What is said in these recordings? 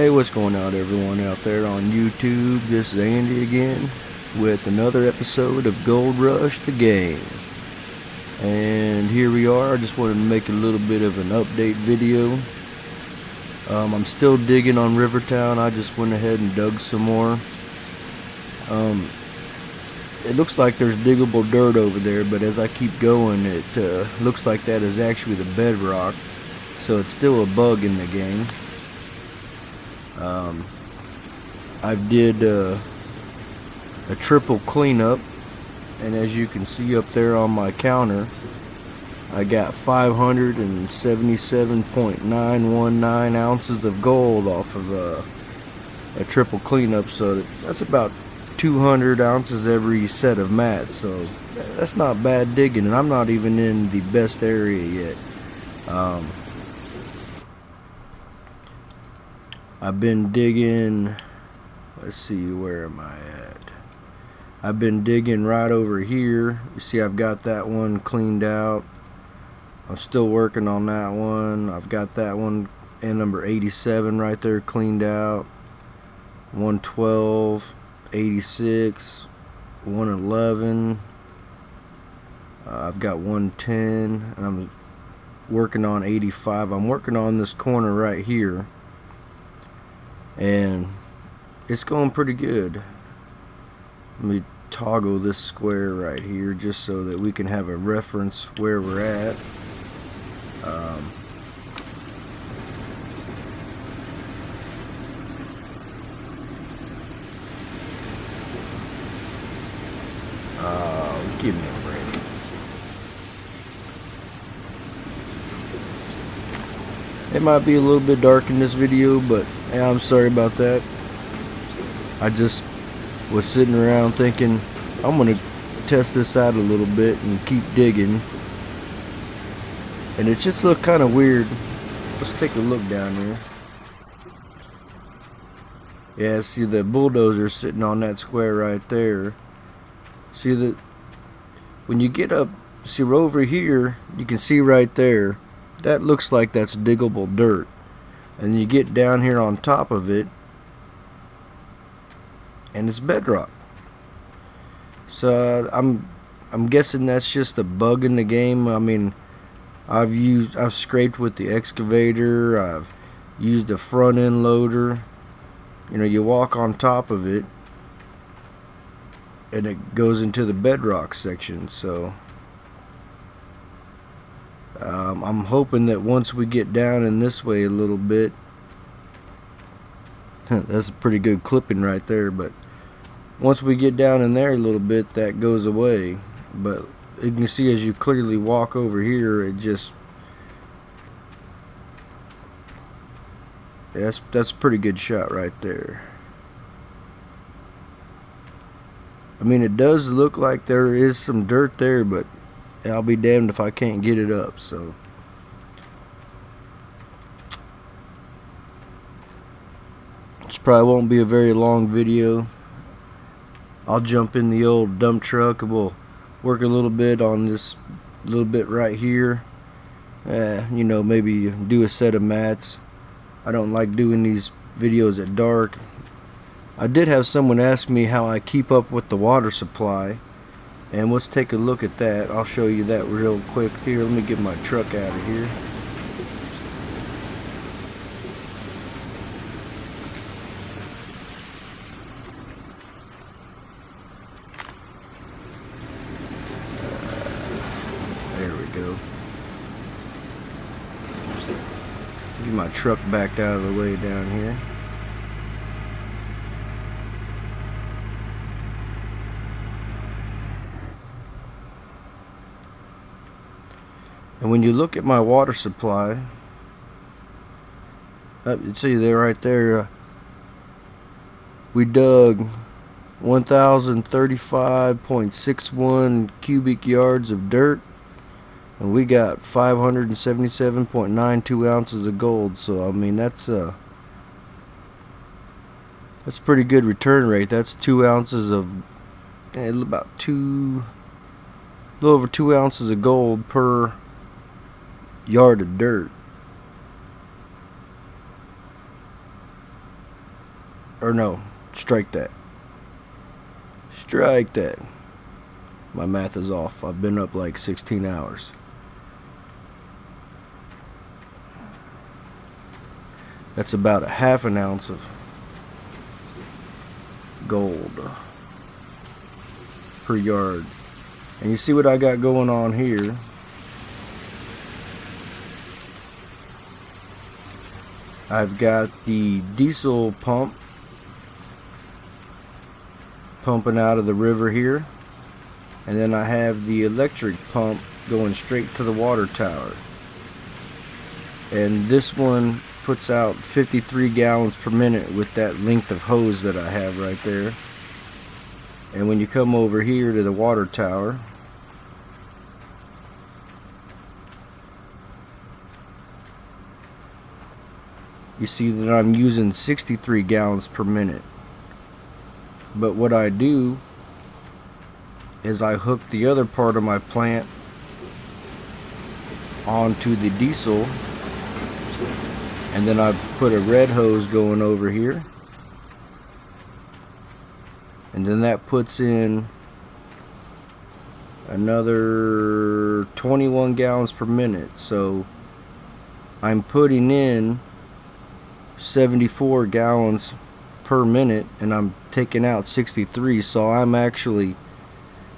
Hey, what's going on, everyone out there on YouTube? This is Andy again with another episode of Gold Rush the Game. And here we are. I just wanted to make a little bit of an update video. I'm still digging on Rivertown. I just went ahead and dug some more. It looks like there's diggable dirt over there, but as I keep going, it looks like that is actually the bedrock. So it's still a bug in the game. I did a triple cleanup, and as you can see up there on my counter, I got 577.919 ounces of gold off of a triple cleanup. So that's about 200 ounces every set of mats. So that's not bad digging, and I'm not even in the best area yet. I've been digging, let's see, where am I at? I've been digging right over here. You see, I've got that one cleaned out. I'm still working on that one. I've got that one and number 87 right there cleaned out. 112, 86, 111. I've got 110, and I'm working on 85. I'm working on this corner right here, and it's going pretty good. Let me toggle this square right here just so that we can have a reference where we're at. Give me a break. It might be a little bit dark in this video, but yeah, I'm sorry about that. I just was sitting around thinking I'm gonna test this out a little bit and keep digging, and it just looked kind of weird. Let's take a look down here. Yeah, see the bulldozer sitting on that square right there. See that when you get up, see over here, you can see right there, that looks like that's diggable dirt. And you get down here on top of it, and it's bedrock. So I'm guessing that's just a bug in the game. I mean, I've scraped with the excavator, I've used a front end loader. You know, you walk on top of it and it goes into the bedrock section. So I'm hoping that once we get down in this way a little bit, that's a pretty good clipping right there, but once we get down in there a little bit, that goes away. But you can see as you clearly walk over here, it just, that's a pretty good shot right there. I mean, it does look like there is some dirt there, but I'll be damned if I can't get it up. So this probably won't be a very long video. I'll jump in the old dump truck and we'll work a little bit on this little bit right here. You know, maybe do a set of mats. I don't like doing these videos at dark. I did have someone ask me how I keep up with the water supply, and let's take a look at that. I'll show you that real quick here. Let me get my truck out of here. There we go. Get my truck backed out of the way down here. And when you look at my water supply, you see there right there, we dug 1,035.61 cubic yards of dirt, and we got 577.92 ounces of gold. So I mean, that's a pretty good return rate. That's 2 ounces of, about a little over 2 ounces of gold per yard of dirt. or no, strike that. Strike that. My math is off. I've been up like 16 hours. That's about a half an ounce of gold per yard. And you see what I got going on here. I've got the diesel pump pumping out of the river here, and then I have the electric pump going straight to the water tower, and this one puts out 53 gallons per minute with that length of hose that I have right there. And when you come over here to the water tower, you see that I'm using 63 gallons per minute. But what I do is I hook the other part of my plant onto the diesel, and then I put a red hose going over here, and then that puts in another 21 gallons per minute. So I'm putting in 74 gallons per minute, and I'm taking out 63, so I'm actually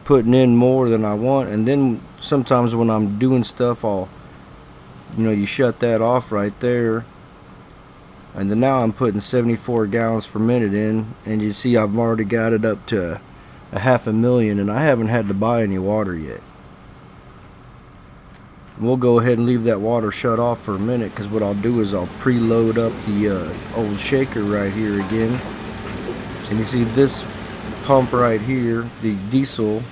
putting in more than I want. And then sometimes when I'm doing stuff, I'll, you shut that off right there, and then now I'm putting 74 gallons per minute in, and you see I've already got it up to a 500,000, and I haven't had to buy any water yet. We'll go ahead and leave that water shut off for a minute, because what I'll do is I'll preload up the old shaker right here again. And you see this pump right here, the diesel,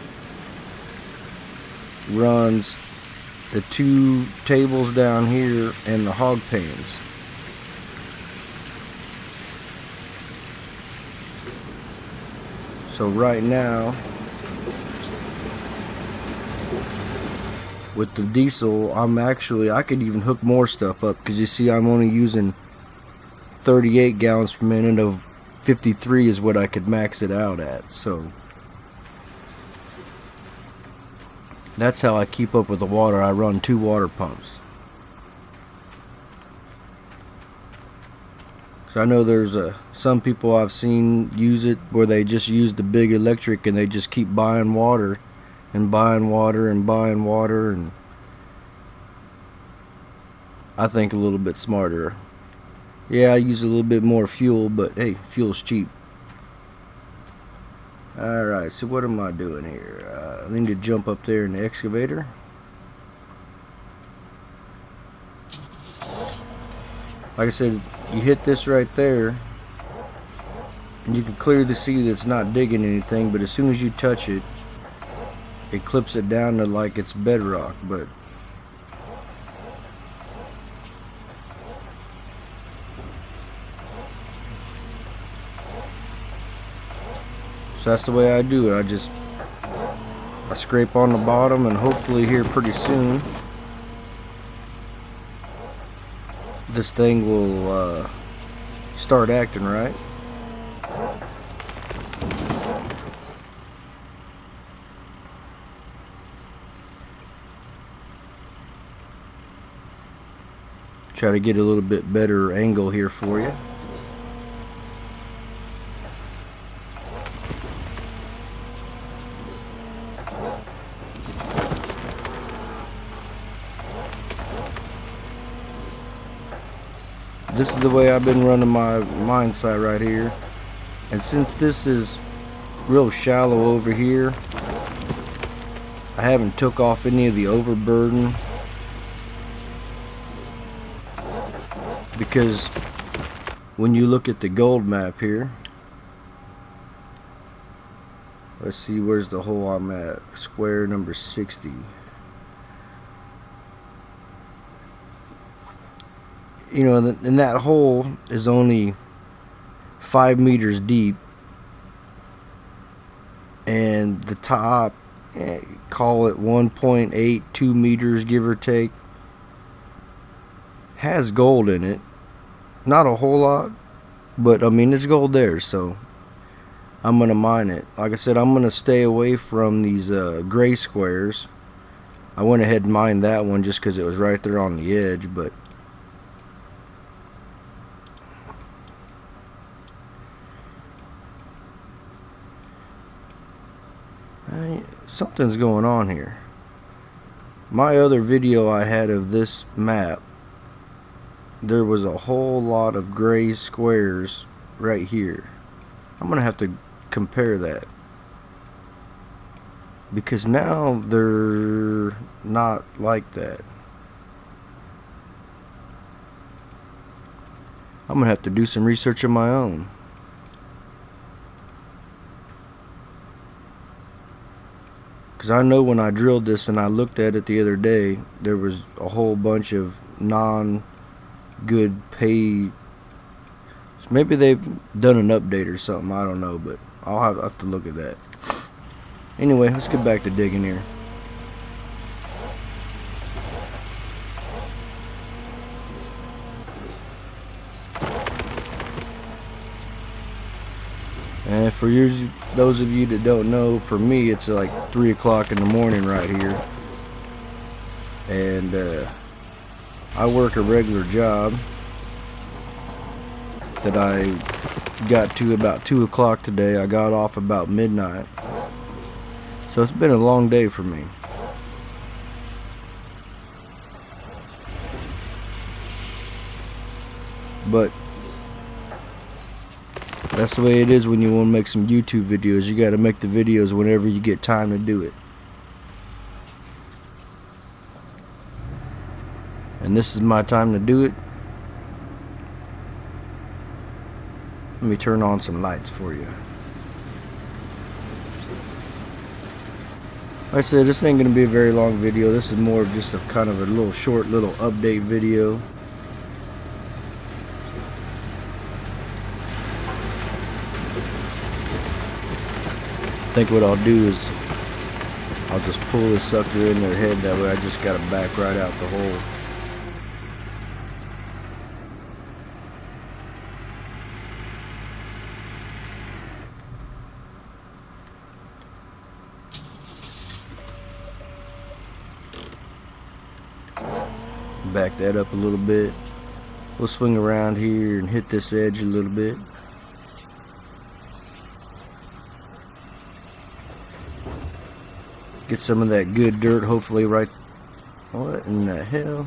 runs the 2 tables down here and the hog pans. So right now, with the diesel, I could even hook more stuff up, because you see I'm only using 38 gallons per minute of 53 is what I could max it out at. So that's how I keep up with the water. I run 2 water pumps. So I know there's some people I've seen use it where they just use the big electric and they just keep buying water and buying water and buying water, and I think a little bit smarter. Yeah, I use a little bit more fuel, but hey, fuel's cheap. Alright, so what am I doing here? I need to jump up there in the excavator. Like I said, you hit this right there, and you can clearly see that it's not digging anything, but as soon as you touch it, it clips it down to like it's bedrock. But so that's the way I do it. I scrape on the bottom, and hopefully here pretty soon this thing will start acting right. Try to get a little bit better angle here for you. This is the way I've been running my mine site right here, and since this is real shallow over here, I haven't took off any of the overburden, because when you look at the gold map here, let's see, where's the hole I'm at? Square number 60. And that hole is only 5 meters deep, and the top, call it 1.82 meters give or take, has gold in it. Not a whole lot, But I mean, it's gold there, so I'm gonna mine it. Like I said, I'm gonna stay away from these gray squares. I went ahead and mined that one just because it was right there on the edge, but something's going on here. My other video I had of this map, there was a whole lot of gray squares right here. I'm gonna have to compare that, because now they're not like that. I'm gonna have to do some research of my own. Because I know when I drilled this and I looked at it the other day, there was a whole bunch of non-good pay. So maybe they've done an update or something, I don't know, but I'll have to look at that. Anyway, let's get back to digging here. And for those of you that don't know, for me it's like 3 o'clock in the morning right here. And I work a regular job that I got to about 2 o'clock today. I got off about midnight. So it's been a long day for me. But that's the way it is when you want to make some YouTube videos. You got to make the videos whenever you get time to do it. And this is my time to do it. Let me turn on some lights for you. Like I said, this ain't going to be a very long video. This is more of just a kind of a little short little update video. I think what I'll do is I'll just pull this sucker in their head, that way I just got to back right out the hole. Back that up a little bit. We'll swing around here and hit this edge a little bit. Get some of that good dirt, hopefully right. What in the hell?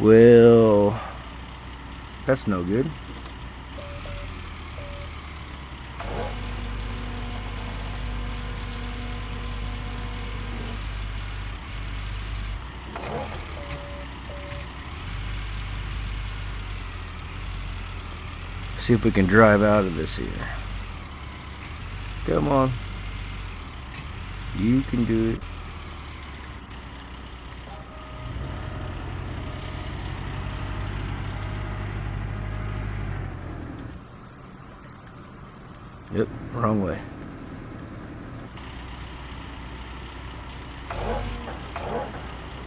Well, that's no good. See if we can drive out of this here. Come on. You can do it. Yep, wrong way.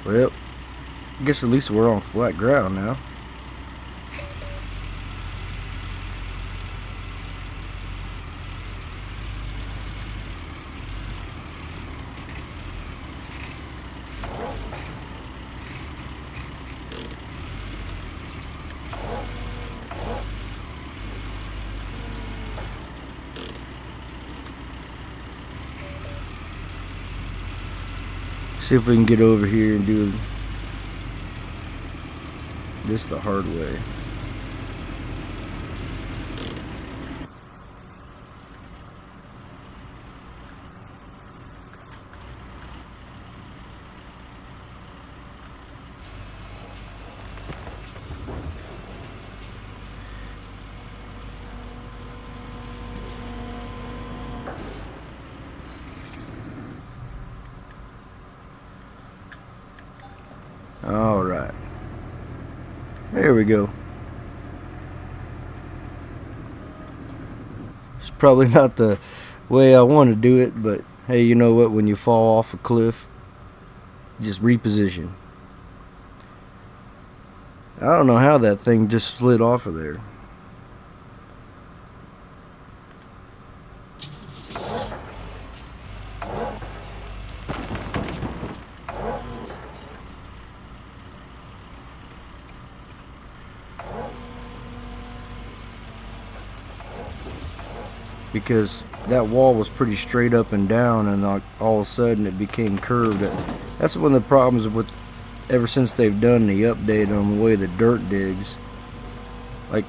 Well, I guess at least we're on flat ground now. See if we can get over here and do this the hard way. All right, there we go. It's probably not the way I want to do it, but hey, you know what? When you fall off a cliff, just reposition. I don't know how that thing just slid off of there. Because that wall was pretty straight up and down, and all of a sudden it became curved. That's one of the problems with ever since they've done the update on the way the dirt digs. Like,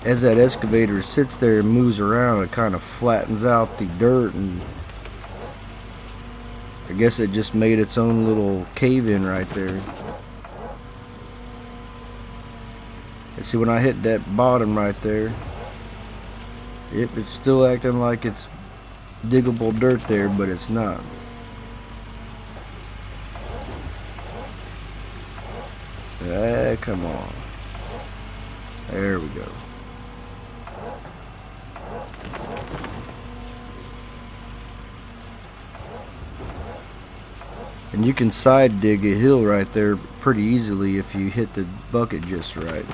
as that excavator sits there and moves around, it kind of flattens out the dirt, and I guess it just made its own little cave-in right there. And see, when I hit that bottom right there, it's still acting like it's diggable dirt there, but it's not. Come on. There we go. And you can side dig a hill right there pretty easily if you hit the bucket just right.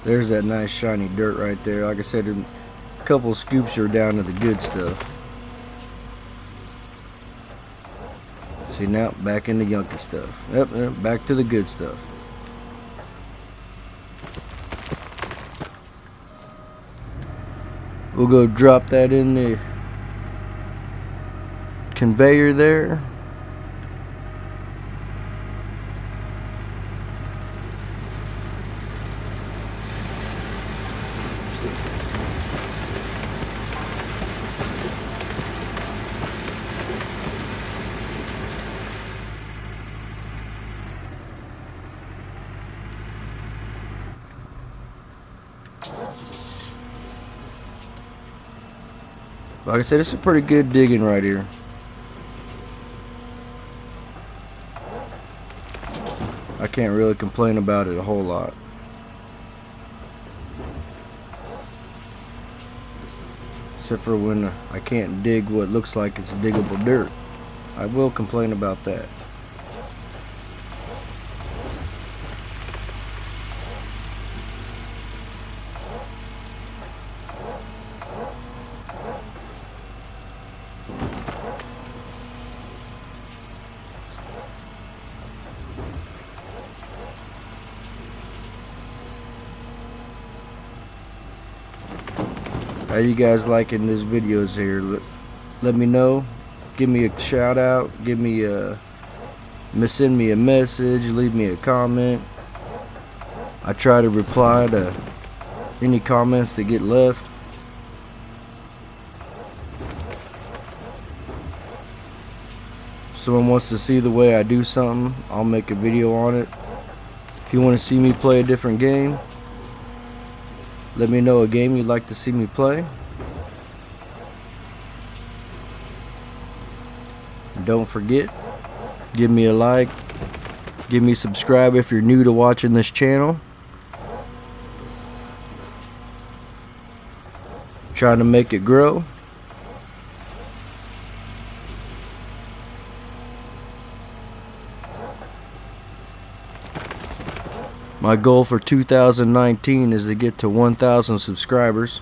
There's that nice shiny dirt right there. Like I said, a couple of scoops are down to the good stuff. See, now back in the yunky stuff. Yep, back to the good stuff. We'll go drop that in the conveyor there. Like I said, it's a pretty good digging right here. I can't really complain about it a whole lot. Except for when I can't dig what looks like it's diggable dirt. I will complain about that. How you guys liking these videos here? Let me know. Give me a shout out. Send me a message. Leave me a comment. I try to reply to any comments that get left. If someone wants to see the way I do something, I'll make a video on it. If you want to see me play a different game, let me know a game you'd like to see me play. And don't forget, give me a like, give me a subscribe if you're new to watching this channel. Trying to make it grow. My goal for 2019 is to get to 1,000 subscribers.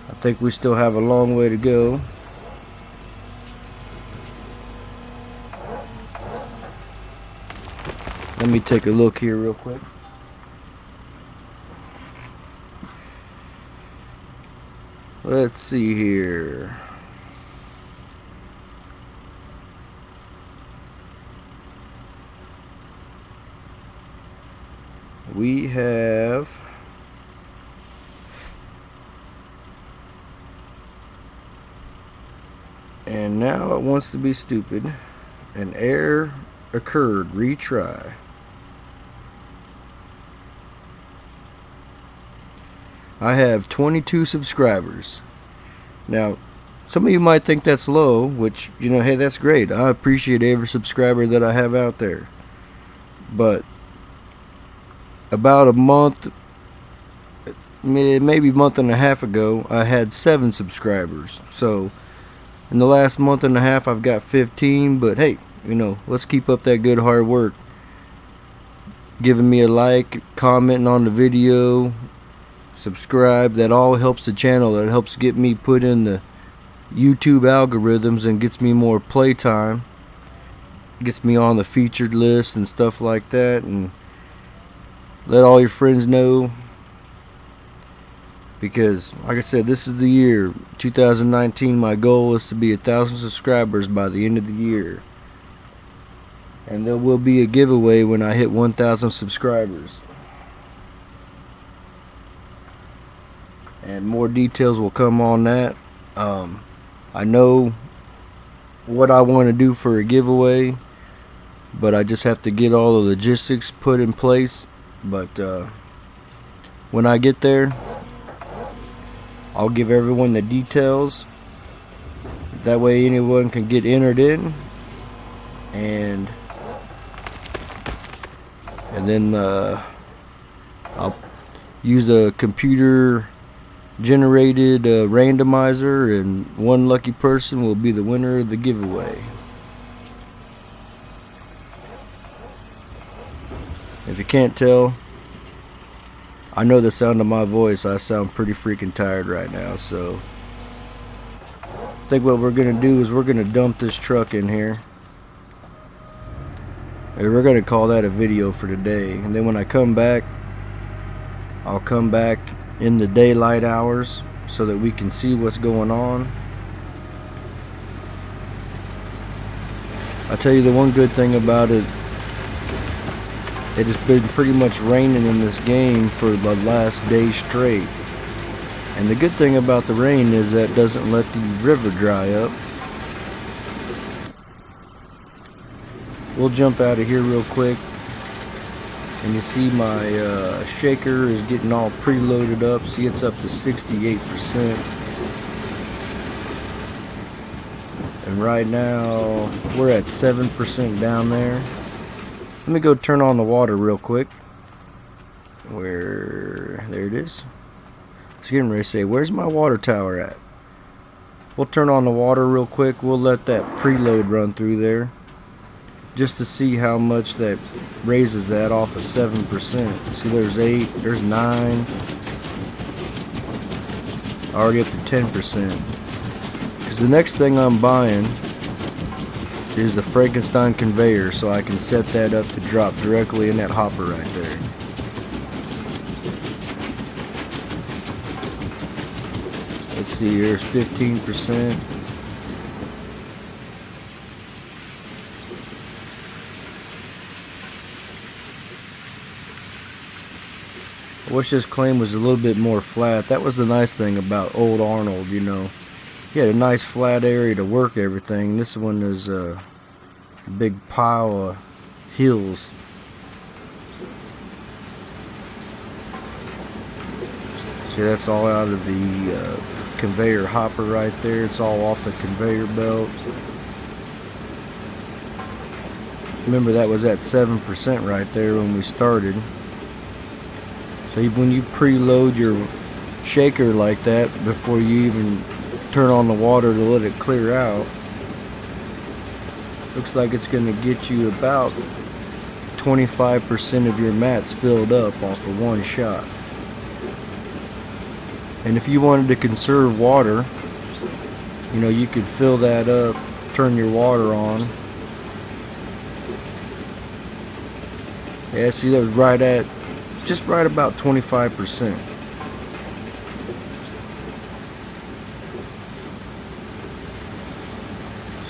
I think we still have a long way to go. Let me take a look here real quick. Let's see here. We have and now it wants to be stupid. An error occurred. Retry. I have 22 subscribers. Now, some of you might think that's low, which, you know, hey, that's great. I appreciate every subscriber that I have out there. But about a month, maybe month and a half ago, I had 7 subscribers. So in the last month and a half, I've got 15. But hey, you know, let's keep up that good hard work. Giving me a like, commenting on the video, subscribe. That all helps the channel. That helps get me put in the YouTube algorithms and gets me more playtime. Gets me on the featured list and stuff like that. And let all your friends know, because like I said, this is the year 2019. My goal is to be 1,000 subscribers by the end of the year, and there will be a giveaway when I hit 1,000 subscribers, and more details will come on that. I know what I want to do for a giveaway, but I just have to get all the logistics put in place. But when I get there, I'll give everyone the details. That way anyone can get entered in. And then I'll use a computer generated randomizer, and one lucky person will be the winner of the giveaway. If you can't tell, I know the sound of my voice. I sound pretty freaking tired right now. So I think what we're going to do is we're going to dump this truck in here. And we're going to call that a video for today. And then when I come back, I'll come back in the daylight hours so that we can see what's going on. I'll tell you the one good thing about it. It has been pretty much raining in this game for the last day straight. And the good thing about the rain is that it doesn't let the river dry up. We'll jump out of here real quick. And you see my shaker is getting all preloaded up. See, it's up to 68%. And right now, we're at 7% down there. Let me go turn on the water real quick. There it is. I was getting ready to say, where's my water tower at? We'll turn on the water real quick. We'll let that preload run through there, just to see how much that raises that off of 7%. See, there's 8, there's 9, already up to 10%. Because the next thing I'm buying is the Frankenstein conveyor, so I can set that up to drop directly in that hopper right there. Let's see, here's 15%. I wish this claim was a little bit more flat. That was the nice thing about old Arnold, you know. He had a nice flat area to work everything. This one is a big pile of hills. See, that's all out of the conveyor hopper right there. It's all off the conveyor belt. Remember, that was at 7% right there when we started. So when you preload your shaker like that before you even turn on the water to let it clear out, looks like it's going to get you about 25% of your mats filled up off of one shot. And if you wanted to conserve water, you know, you could fill that up, turn your water on. Yeah, see, that was right at just right about 25%.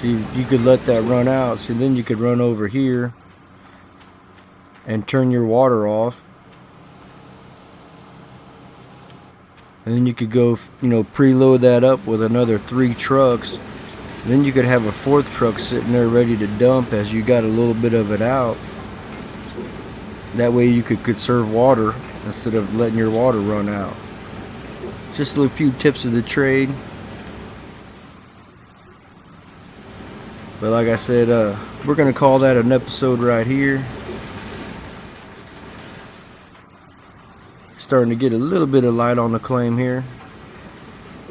So you could let that run out. So then you could run over here and turn your water off. And then you could go, you know, preload that up with another 3 trucks. And then you could have a 4th truck sitting there ready to dump as you got a little bit of it out. That way you could conserve water instead of letting your water run out. Just a few tips of the trade. But like I said, we're gonna call that an episode right here. Starting to get a little bit of light on the claim here.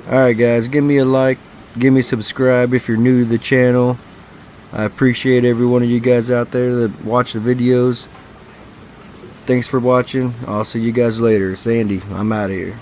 Alright guys, give me a like, give me a subscribe if you're new to the channel. I appreciate every one of you guys out there that watch the videos. Thanks for watching. I'll see you guys later. Sandy, I'm out of here.